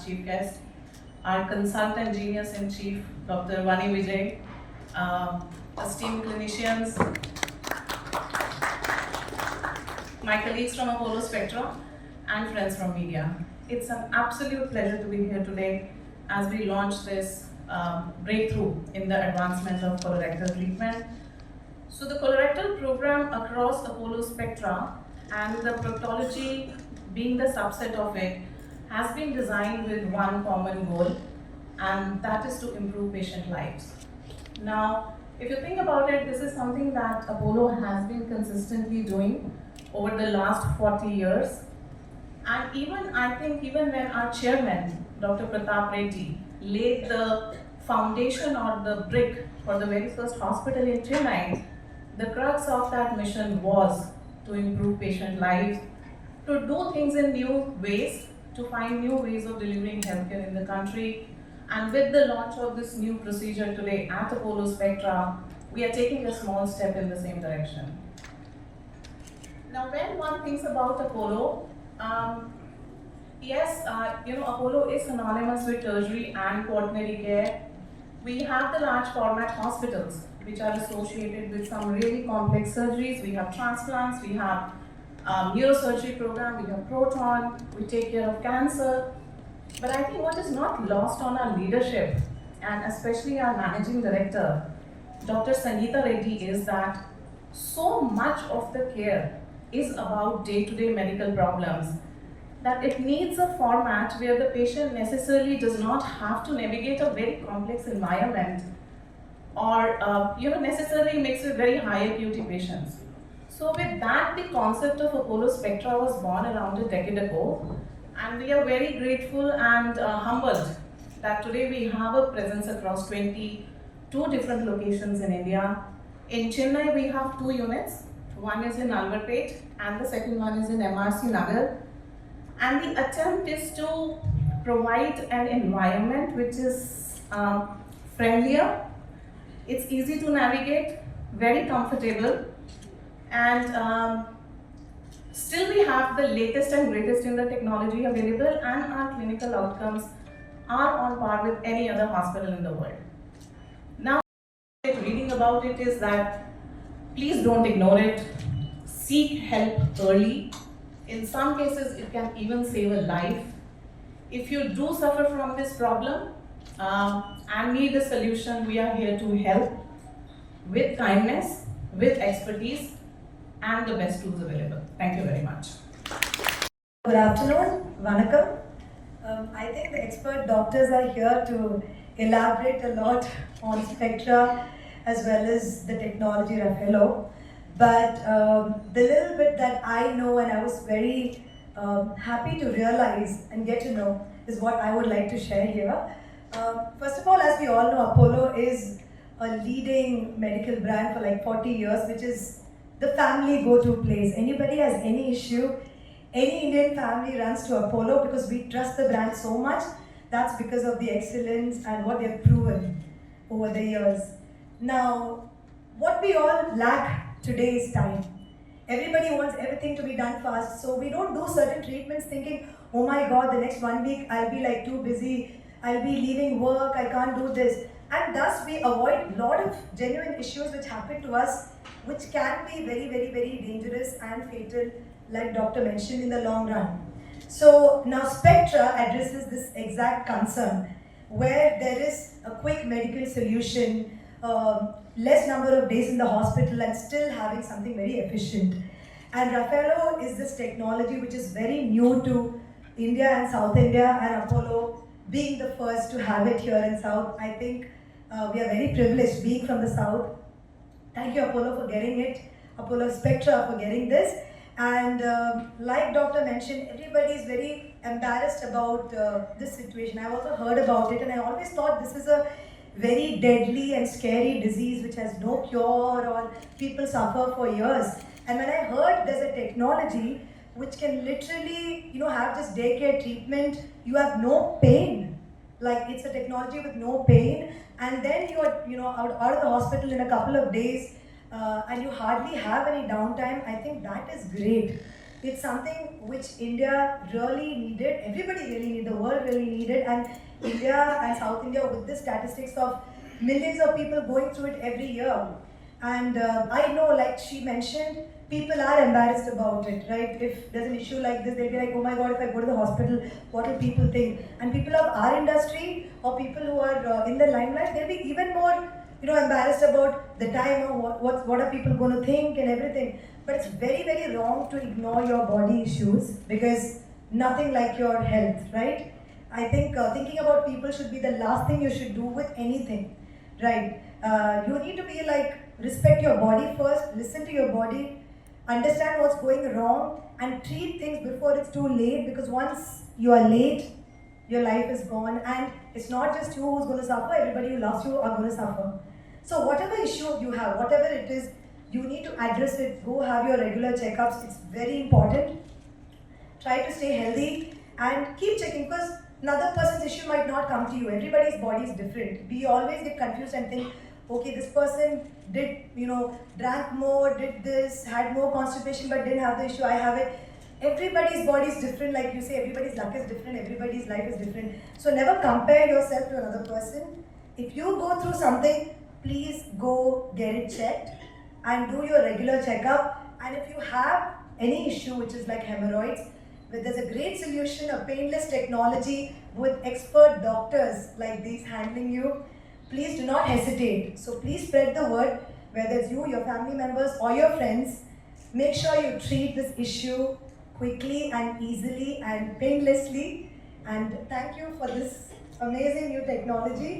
chief guest, our consultant genius in chief, Dr. Vani Vijay, esteemed clinicians, my colleagues from Apollo Spectra, and friends from media. It's an absolute pleasure to be here today as we launch this breakthrough in the advancement of colorectal treatment. So the colorectal program across Apollo Spectra and the proctology being the subset of it has been designed with one common goal, and that is to improve patient lives. Now, if you think about it, this is something that Apollo has been consistently doing over the last 40 years. And I think even when our chairman, Dr. Pratap Reddy, laid the foundation or the brick for the very first hospital in Chennai, the crux of that mission was to improve patient lives, to do things in new ways, to find new ways of delivering healthcare in the country. And with the launch of this new procedure today at Apollo Spectra, we are taking a small step in the same direction. Now, when one thinks about Apollo, yes, Apollo is synonymous with tertiary and quaternary care. We have the large format hospitals, which are associated with some really complex surgeries. We have transplants, we have neurosurgery program, we have proton, we take care of cancer. But I think what is not lost on our leadership, and especially our managing director, Dr. Sangeeta Reddy, is that so much of the care is about day-to-day medical problems that it needs a format where the patient necessarily does not have to navigate a very complex environment or necessarily mix with very high acuity patients. So with that, the concept of Apollo Spectra was born around a decade ago, and we are very grateful and humbled that today we have a presence across 22 different locations in India. In Chennai, we have 2 units. One is in Alvarpet and the second one is in MRC Nagar. And the attempt is to provide an environment which is friendlier, it's easy to navigate, very comfortable, and still we have the latest and greatest in the technology available, and our clinical outcomes are on par with any other hospital in the world. Now, reading about it is that please don't ignore it, seek help early. In some cases, it can even save a life. If you do suffer from this problem and need a solution, we are here to help with kindness, with expertise, and the best tools available. Thank you very much. Good afternoon, Vanakkam. I think the expert doctors are here to elaborate a lot on Spectra as well as the technology Rafaelo. But the little bit that I know and I was very happy to realize and get to know is what I would like to share here. First of all, as we all know, Apollo is a leading medical brand for like 40 years, which is the family go-to place. Anybody has any issue, any Indian family runs to Apollo because we trust the brand so much. That's because of the excellence and what they've proven over the years. Now, what we all lack today is time. Everybody wants everything to be done fast, so we don't do certain treatments thinking, oh my God, the next 1 week I'll be like too busy, I'll be leaving work, I can't do this. And thus we avoid a lot of genuine issues which happen to us, which can be very, very, very dangerous and fatal, like doctor mentioned, in the long run. So now Spectra addresses this exact concern, where there is a quick medical solution, less number of days in the hospital and still having something very efficient. And Rafaelo is this technology which is very new to India and South India, and Apollo being the first to have it here in South. I think we are very privileged being from the South. Thank you, Apollo, for getting it, Apollo Spectra for getting this. And like doctor mentioned, everybody is very embarrassed about this situation. I've also heard about it, and I always thought this is a very deadly and scary disease which has no cure or people suffer for years. And when I heard there's a technology which can literally, have this daycare treatment, you have no pain. Like, it's a technology with no pain, and then you're, out of the hospital in a couple of days, and you hardly have any downtime. I think that is great. It's something which India really needed, everybody really needed, the world really needed, and India and South India, with the statistics of millions of people going through it every year. And I know, like she mentioned, people are embarrassed about it, right? If there's an issue like this, they'll be like, oh my god, if I go to the hospital, what will people think? And people of our industry or people who are in the limelight, they'll be even more, embarrassed about the time or what are people going to think and everything. But it's very, very wrong to ignore your body issues, because nothing like your health, right? I think thinking about people should be the last thing you should do with anything, right? You need to be like, respect your body first, listen to your body, understand what's going wrong, and treat things before it's too late, because once you are late, your life is gone, and it's not just you who's going to suffer, everybody who loves you are going to suffer. So whatever issue you have, whatever it is, you need to address it. Go have your regular checkups. It's very important. Try to stay healthy and keep checking, because another person's issue might not come to you. Everybody's body is different. We always get confused and think, okay, this person did, drank more, did this, had more constipation but didn't have the issue, I have it. Everybody's body is different, like you say, everybody's luck is different, everybody's life is different. So never compare yourself to another person. If you go through something, please go get it checked and do your regular checkup. And if you have any issue which is like hemorrhoids, there's a great solution, a painless technology with expert doctors like these handling you. Please do not hesitate. So please spread the word, whether it's you, your family members or your friends. Make sure you treat this issue quickly and easily and painlessly. And thank you for this amazing new technology.